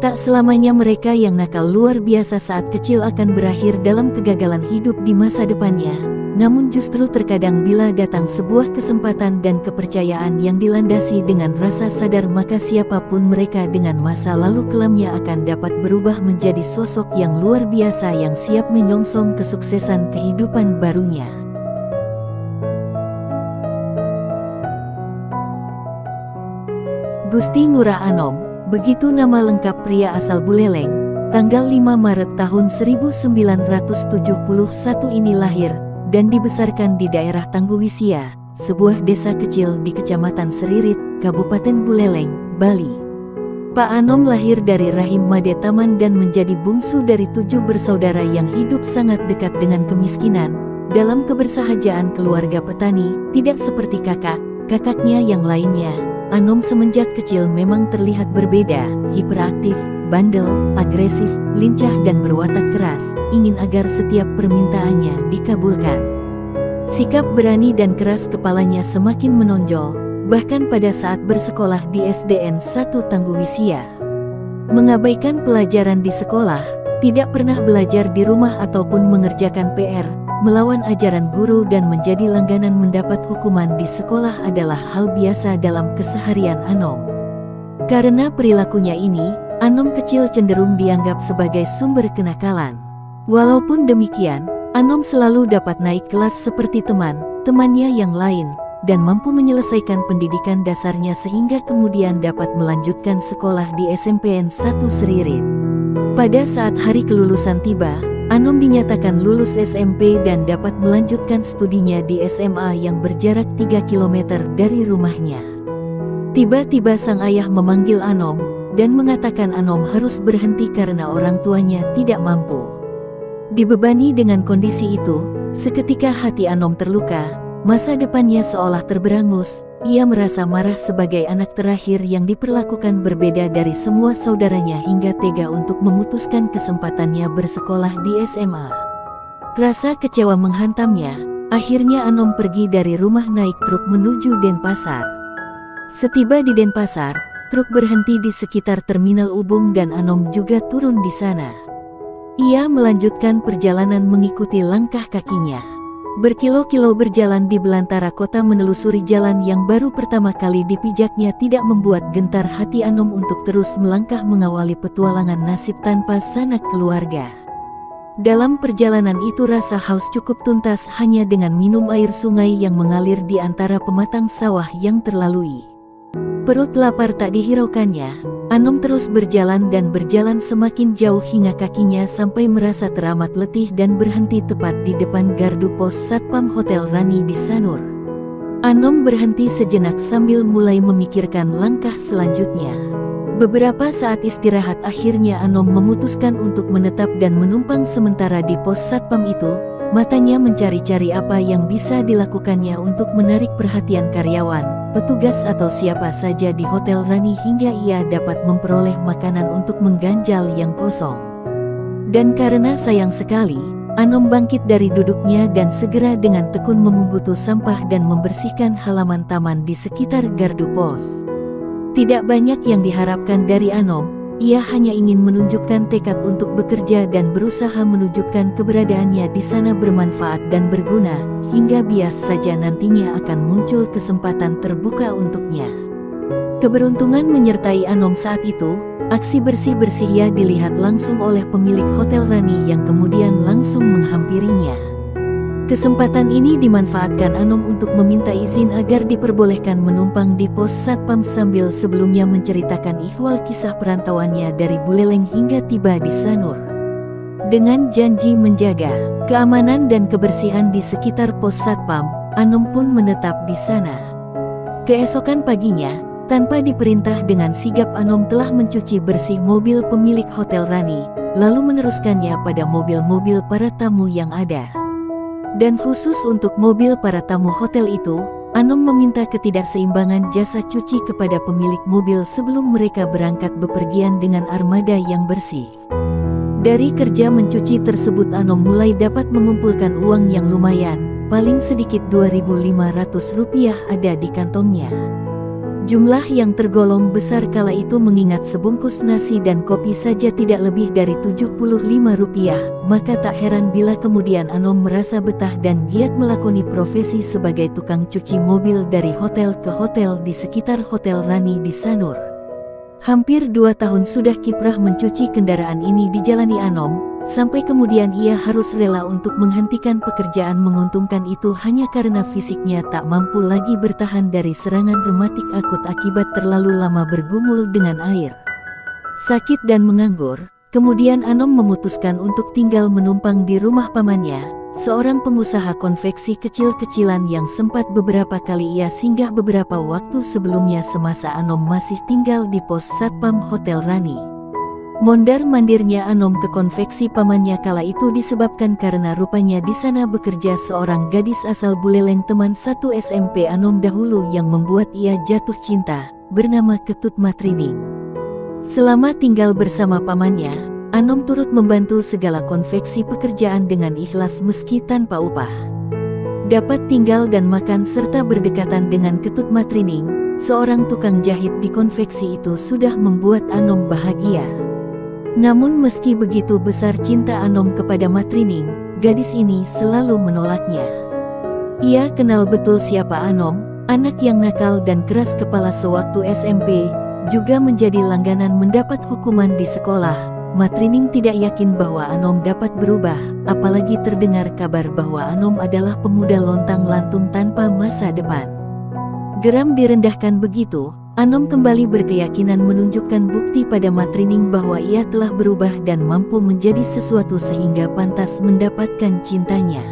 Tak selamanya mereka yang nakal luar biasa saat kecil akan berakhir dalam kegagalan hidup di masa depannya. Namun justru terkadang bila datang sebuah kesempatan dan kepercayaan yang dilandasi dengan rasa sadar, maka siapapun mereka dengan masa lalu kelamnya akan dapat berubah menjadi sosok yang luar biasa yang siap menyongsong kesuksesan kehidupan barunya. Gusti Ngurah Anom, begitu nama lengkap pria asal Buleleng, tanggal 5 Maret tahun 1971 ini lahir dan dibesarkan di daerah Tangguwisia, sebuah desa kecil di Kecamatan Seririt, Kabupaten Buleleng, Bali. Pak Anom lahir dari rahim Made Taman dan menjadi bungsu dari 7 bersaudara yang hidup sangat dekat dengan kemiskinan. Dalam kebersahajaan keluarga petani, tidak seperti kakaknya yang lainnya, Anom semenjak kecil memang terlihat berbeda, hiperaktif, bandel, agresif, lincah dan berwatak keras, ingin agar setiap permintaannya dikabulkan. Sikap berani dan keras kepalanya semakin menonjol, bahkan pada saat bersekolah di SDN 1 Tangguwisia. Mengabaikan pelajaran di sekolah, tidak pernah belajar di rumah ataupun mengerjakan PR, melawan ajaran guru dan menjadi langganan mendapat hukuman di sekolah adalah hal biasa dalam keseharian Anom. Karena perilakunya ini, Anom kecil cenderung dianggap sebagai sumber kenakalan. Walaupun demikian, Anom selalu dapat naik kelas seperti teman-temannya yang lain, dan mampu menyelesaikan pendidikan dasarnya sehingga kemudian dapat melanjutkan sekolah di SMPN 1 Seririt. Pada saat hari kelulusan tiba, Anom dinyatakan lulus SMP dan dapat melanjutkan studinya di SMA yang berjarak 3 km dari rumahnya. Tiba-tiba sang ayah memanggil Anom dan mengatakan Anom harus berhenti karena orang tuanya tidak mampu. Dibebani dengan kondisi itu, seketika hati Anom terluka, masa depannya seolah terberangus. Ia merasa marah sebagai anak terakhir yang diperlakukan berbeda dari semua saudaranya hingga tega untuk memutuskan kesempatannya bersekolah di SMA. Rasa kecewa menghantamnya, akhirnya Anom pergi dari rumah naik truk menuju Denpasar. Setiba di Denpasar, truk berhenti di sekitar Terminal Ubung dan Anom juga turun di sana. Ia melanjutkan perjalanan mengikuti langkah kakinya. Berkilo-kilo berjalan di belantara kota menelusuri jalan yang baru pertama kali dipijaknya tidak membuat gentar hati Anom untuk terus melangkah mengawali petualangan nasib tanpa sanak keluarga. Dalam perjalanan itu rasa haus cukup tuntas hanya dengan minum air sungai yang mengalir di antara pematang sawah yang terlalui. Perut lapar tak dihiraukannya, Anom terus berjalan dan berjalan semakin jauh hingga kakinya sampai merasa teramat letih dan berhenti tepat di depan gardu pos Satpam Hotel Rani di Sanur. Anom berhenti sejenak sambil mulai memikirkan langkah selanjutnya. Beberapa saat istirahat akhirnya Anom memutuskan untuk menetap dan menumpang sementara di pos Satpam itu. Matanya mencari-cari apa yang bisa dilakukannya untuk menarik perhatian karyawan, petugas atau siapa saja di Hotel Rani hingga ia dapat memperoleh makanan untuk mengganjal yang kosong. Dan karena sayang sekali, Anom bangkit dari duduknya dan segera dengan tekun memunguti sampah dan membersihkan halaman taman di sekitar gardu pos. Tidak banyak yang diharapkan dari Anom. Ia hanya ingin menunjukkan tekad untuk bekerja dan berusaha menunjukkan keberadaannya di sana bermanfaat dan berguna, hingga bias saja nantinya akan muncul kesempatan terbuka untuknya. Keberuntungan menyertai Anom saat itu, aksi bersih-bersih ia dilihat langsung oleh pemilik Hotel Rani yang kemudian langsung menghampirinya. Kesempatan ini dimanfaatkan Anom untuk meminta izin agar diperbolehkan menumpang di pos Satpam sambil sebelumnya menceritakan ihwal kisah perantauannya dari Buleleng hingga tiba di Sanur. Dengan janji menjaga keamanan dan kebersihan di sekitar pos Satpam, Anom pun menetap di sana. Keesokan paginya, tanpa diperintah dengan sigap Anom telah mencuci bersih mobil pemilik Hotel Rani, lalu meneruskannya pada mobil-mobil para tamu yang ada. Dan khusus untuk mobil para tamu hotel itu, Anom meminta ketidakseimbangan jasa cuci kepada pemilik mobil sebelum mereka berangkat bepergian dengan armada yang bersih. Dari kerja mencuci tersebut Anom mulai dapat mengumpulkan uang yang lumayan, paling sedikit Rp2.500 ada di kantongnya. Jumlah yang tergolong besar kala itu mengingat sebungkus nasi dan kopi saja tidak lebih dari Rp75, maka tak heran bila kemudian Anom merasa betah dan giat melakoni profesi sebagai tukang cuci mobil dari hotel ke hotel di sekitar Hotel Rani di Sanur. Hampir 2 tahun sudah kiprah mencuci kendaraan ini dijalani Anom, sampai kemudian ia harus rela untuk menghentikan pekerjaan menguntungkan itu hanya karena fisiknya tak mampu lagi bertahan dari serangan rematik akut akibat terlalu lama bergumul dengan air. Sakit dan menganggur, kemudian Anom memutuskan untuk tinggal menumpang di rumah pamannya, seorang pengusaha konveksi kecil-kecilan yang sempat beberapa kali ia singgah beberapa waktu sebelumnya semasa Anom masih tinggal di pos Satpam Hotel Rani. Mondar-mandirnya Anom ke konveksi pamannya kala itu disebabkan karena rupanya di sana bekerja seorang gadis asal Buleleng teman satu SMP Anom dahulu yang membuat ia jatuh cinta, bernama Ketut Matrining. Selama tinggal bersama pamannya, Anom turut membantu segala konveksi pekerjaan dengan ikhlas meski tanpa upah. Dapat tinggal dan makan serta berdekatan dengan Ketut Matrining, seorang tukang jahit di konveksi itu sudah membuat Anom bahagia. Namun meski begitu besar cinta Anom kepada Matrining, gadis ini selalu menolaknya. Ia kenal betul siapa Anom, anak yang nakal dan keras kepala sewaktu SMP, juga menjadi langganan mendapat hukuman di sekolah. Matrining tidak yakin bahwa Anom dapat berubah, apalagi terdengar kabar bahwa Anom adalah pemuda lontang-lantung tanpa masa depan. Geram direndahkan begitu, Anom kembali berkeyakinan menunjukkan bukti pada Matrining bahwa ia telah berubah dan mampu menjadi sesuatu sehingga pantas mendapatkan cintanya.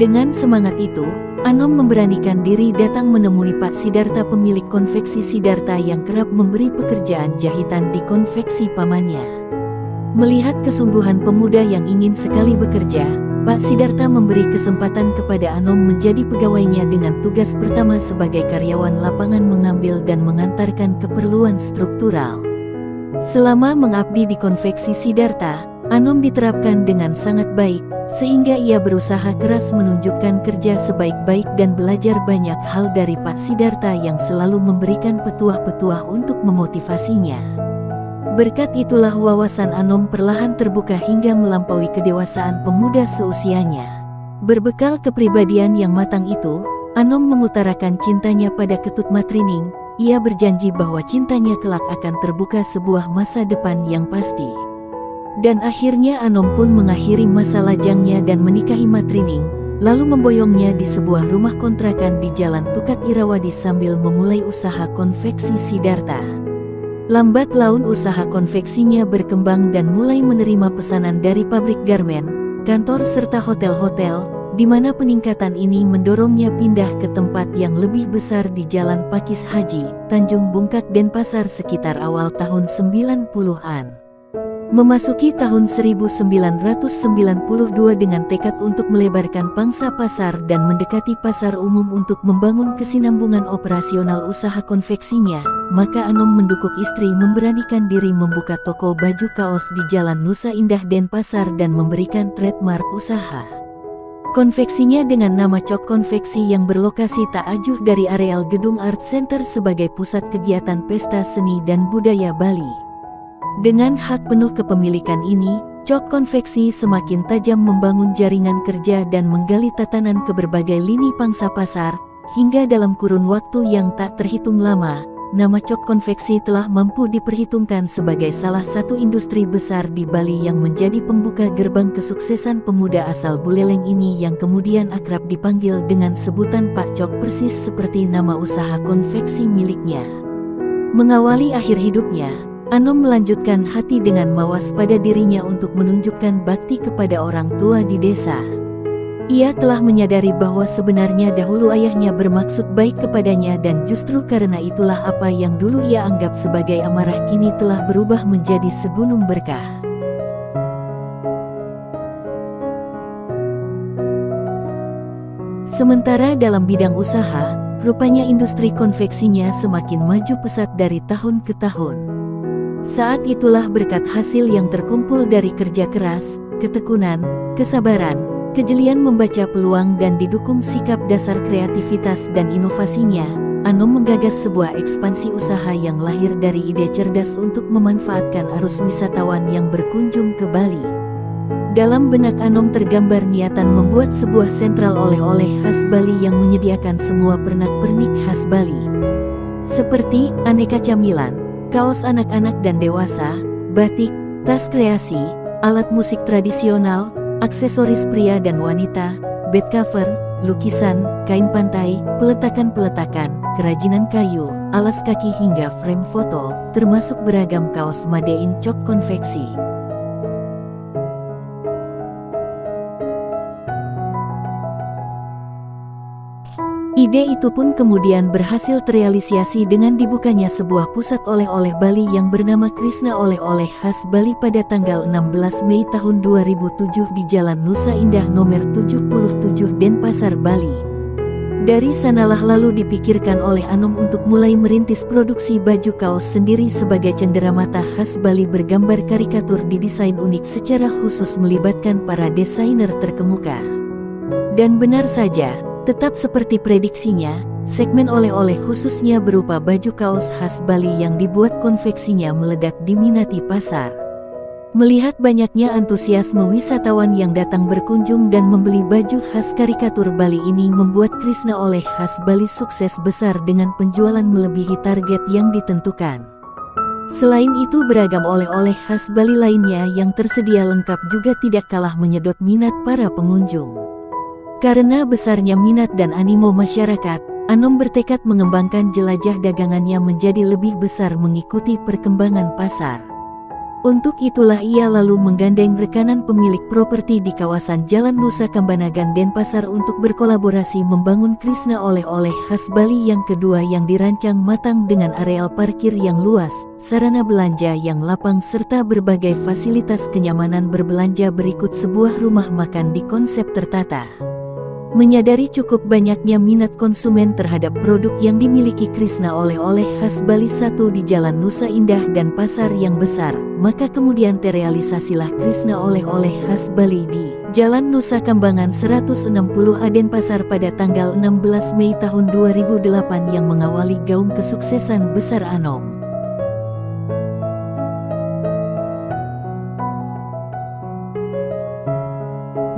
Dengan semangat itu, Anom memberanikan diri datang menemui Pak Sidarta pemilik konveksi Sidarta yang kerap memberi pekerjaan jahitan di konveksi pamannya. Melihat kesungguhan pemuda yang ingin sekali bekerja, Pak Sidarta memberi kesempatan kepada Anom menjadi pegawainya dengan tugas pertama sebagai karyawan lapangan mengambil dan mengantarkan keperluan struktural. Selama mengabdi di konveksi Sidarta, Anom diterapkan dengan sangat baik, sehingga ia berusaha keras menunjukkan kerja sebaik-baik dan belajar banyak hal dari Pak Sidarta yang selalu memberikan petuah-petuah untuk memotivasinya. Berkat itulah wawasan Anom perlahan terbuka hingga melampaui kedewasaan pemuda seusianya. Berbekal kepribadian yang matang itu, Anom mengutarakan cintanya pada Ketut Matrining. Ia berjanji bahwa cintanya kelak akan terbuka sebuah masa depan yang pasti. Dan akhirnya Anom pun mengakhiri masa lajangnya dan menikahi Matrining, lalu memboyongnya di sebuah rumah kontrakan di Jalan Tukat Irawadi sambil memulai usaha konveksi Sidarta. Lambat laun usaha konveksinya berkembang dan mulai menerima pesanan dari pabrik garmen, kantor serta hotel-hotel, di mana peningkatan ini mendorongnya pindah ke tempat yang lebih besar di Jalan Pakis Haji, Tanjung Bungkak Denpasar sekitar awal tahun 90-an. Memasuki tahun 1992 dengan tekad untuk melebarkan pangsa pasar dan mendekati pasar umum untuk membangun kesinambungan operasional usaha konveksinya, maka Anom mendukung istri memberanikan diri membuka toko baju kaos di Jalan Nusa Indah Denpasar dan memberikan trademark usaha konveksinya dengan nama Cok Konveksi yang berlokasi tak jauh dari areal Gedung Art Center sebagai pusat kegiatan pesta seni dan budaya Bali. Dengan hak penuh kepemilikan ini, Cok Konveksi semakin tajam membangun jaringan kerja dan menggali tatanan ke berbagai lini pangsa pasar, hingga dalam kurun waktu yang tak terhitung lama, nama Cok Konveksi telah mampu diperhitungkan sebagai salah satu industri besar di Bali yang menjadi pembuka gerbang kesuksesan pemuda asal Buleleng ini yang kemudian akrab dipanggil dengan sebutan Pak Cok persis seperti nama usaha konveksi miliknya. Mengawali akhir hidupnya, Anom melanjutkan hati dengan mawas pada dirinya untuk menunjukkan bakti kepada orang tua di desa. Ia telah menyadari bahwa sebenarnya dahulu ayahnya bermaksud baik kepadanya dan justru karena itulah apa yang dulu ia anggap sebagai amarah kini telah berubah menjadi segunung berkah. Sementara dalam bidang usaha, rupanya industri konveksinya semakin maju pesat dari tahun ke tahun. Saat itulah berkat hasil yang terkumpul dari kerja keras, ketekunan, kesabaran, kejelian membaca peluang dan didukung sikap dasar kreativitas dan inovasinya, Anom menggagas sebuah ekspansi usaha yang lahir dari ide cerdas untuk memanfaatkan arus wisatawan yang berkunjung ke Bali. Dalam benak Anom tergambar niatan membuat sebuah sentral oleh-oleh khas Bali yang menyediakan semua pernak-pernik khas Bali. Seperti aneka camilan, kaos anak-anak dan dewasa, batik, tas kreasi, alat musik tradisional, aksesoris pria dan wanita, bed cover, lukisan, kain pantai, peletakan-peletakan, kerajinan kayu, alas kaki hingga frame foto, termasuk beragam kaos made in Chok konveksi. Ide itu pun kemudian berhasil terrealisasi dengan dibukanya sebuah pusat oleh-oleh Bali yang bernama Krishna Oleh-oleh Khas Bali pada tanggal 16 Mei tahun 2007 di Jalan Nusa Indah nomor 77 Denpasar, Bali. Dari sanalah lalu dipikirkan oleh Anom untuk mulai merintis produksi baju kaos sendiri sebagai cenderamata khas Bali bergambar karikatur didesain unik secara khusus melibatkan para desainer terkemuka. Dan benar saja, tetap seperti prediksinya, segmen oleh-oleh khususnya berupa baju kaos khas Bali yang dibuat konveksinya meledak diminati pasar. Melihat banyaknya antusiasme wisatawan yang datang berkunjung dan membeli baju khas karikatur Bali ini membuat Krishna Oleh Khas Bali sukses besar dengan penjualan melebihi target yang ditentukan. Selain itu beragam oleh-oleh khas Bali lainnya yang tersedia lengkap juga tidak kalah menyedot minat para pengunjung. Karena besarnya minat dan animo masyarakat, Anom bertekad mengembangkan jelajah dagangannya menjadi lebih besar mengikuti perkembangan pasar. Untuk itulah ia lalu menggandeng rekanan pemilik properti di kawasan Jalan Nusa Kambanagan Denpasar untuk berkolaborasi membangun Krishna Oleh-oleh Khas Bali yang kedua yang dirancang matang dengan areal parkir yang luas, sarana belanja yang lapang serta berbagai fasilitas kenyamanan berbelanja berikut sebuah rumah makan di konsep tertata. Menyadari cukup banyaknya minat konsumen terhadap produk yang dimiliki Krishna Oleh-oleh Khas Bali 1 di Jalan Nusa Indah dan pasar yang besar, maka kemudian terrealisasilah Krishna Oleh-oleh Khas Bali di Jalan Nusa Kambangan 160 Denpasar pada tanggal 16 Mei tahun 2008 yang mengawali gaung kesuksesan besar Anom.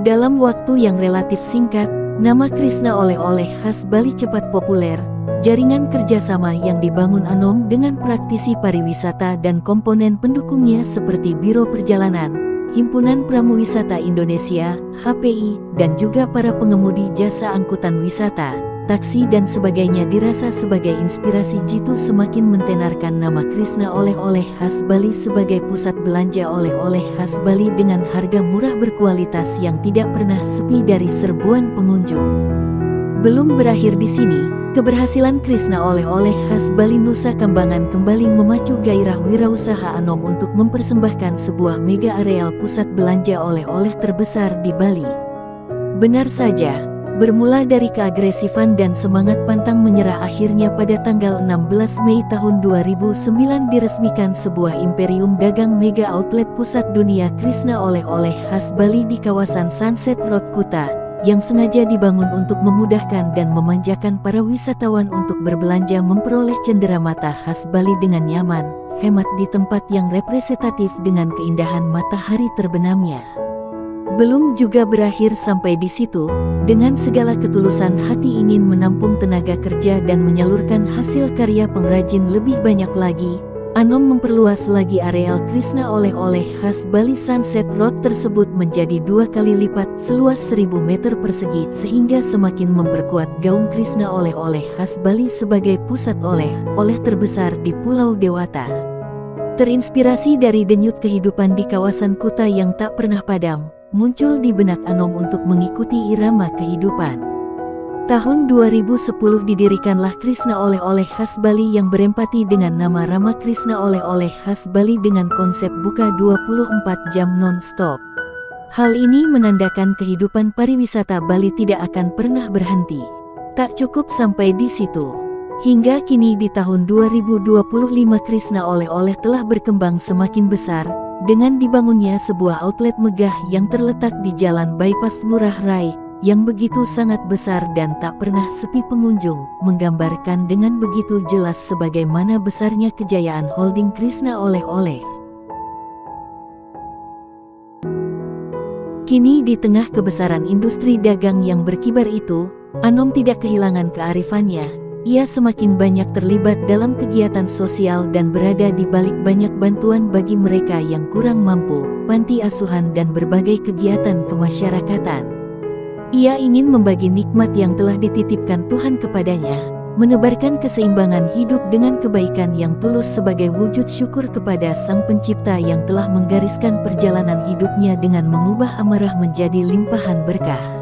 Dalam waktu yang relatif singkat, nama Krishna Oleh-oleh Khas Bali cepat populer. Jaringan kerjasama yang dibangun Anom dengan praktisi pariwisata dan komponen pendukungnya seperti Biro Perjalanan, Himpunan Pramuwisata Indonesia, HPI, dan juga para pengemudi jasa angkutan wisata, taksi dan sebagainya dirasa sebagai inspirasi jitu semakin mentenarkan nama Krishna Oleh-oleh Khas Bali sebagai pusat belanja oleh-oleh khas Bali dengan harga murah berkualitas yang tidak pernah sepi dari serbuan pengunjung. Belum berakhir di sini, keberhasilan Krishna Oleh-oleh Khas Bali Nusa Kambangan kembali memacu gairah wirausaha Anom untuk mempersembahkan sebuah mega areal pusat belanja oleh-oleh terbesar di Bali. Benar saja, bermula dari keagresifan dan semangat pantang menyerah akhirnya pada tanggal 16 Mei tahun 2009 diresmikan sebuah imperium dagang mega outlet pusat dunia Krishna Oleh-oleh Khas Bali di kawasan Sunset Road Kuta, yang sengaja dibangun untuk memudahkan dan memanjakan para wisatawan untuk berbelanja memperoleh cenderamata khas Bali dengan nyaman, hemat di tempat yang representatif dengan keindahan matahari terbenamnya. Belum juga berakhir sampai di situ, dengan segala ketulusan hati ingin menampung tenaga kerja dan menyalurkan hasil karya pengrajin lebih banyak lagi, Anom memperluas lagi areal Krishna Oleh-oleh Khas Bali Sunset Road tersebut menjadi 2 kali lipat seluas 1000 meter persegi sehingga semakin memperkuat gaung Krishna Oleh-oleh Khas Bali sebagai pusat oleh-oleh terbesar di Pulau Dewata. Terinspirasi dari denyut kehidupan di kawasan Kuta yang tak pernah padam, muncul di benak Anom untuk mengikuti irama kehidupan. Tahun 2010 didirikanlah Krishna Oleh-oleh Khas Bali yang berempati dengan nama Rama Krishna Oleh-oleh Khas Bali dengan konsep buka 24 jam non-stop. Hal ini menandakan kehidupan pariwisata Bali tidak akan pernah berhenti. Tak cukup sampai di situ. Hingga kini di tahun 2025 Krishna Oleh-oleh telah berkembang semakin besar, dengan dibangunnya sebuah outlet megah yang terletak di Jalan Bypass Ngurah Rai, yang begitu sangat besar dan tak pernah sepi pengunjung, menggambarkan dengan begitu jelas sebagaimana besarnya kejayaan holding Krishna Oleh-oleh. Kini di tengah kebesaran industri dagang yang berkibar itu, Anom tidak kehilangan kearifannya. Ia semakin banyak terlibat dalam kegiatan sosial dan berada di balik banyak bantuan bagi mereka yang kurang mampu, panti asuhan dan berbagai kegiatan kemasyarakatan. Ia ingin membagi nikmat yang telah dititipkan Tuhan kepadanya, menebarkan keseimbangan hidup dengan kebaikan yang tulus sebagai wujud syukur kepada Sang Pencipta yang telah menggariskan perjalanan hidupnya dengan mengubah amarah menjadi limpahan berkah.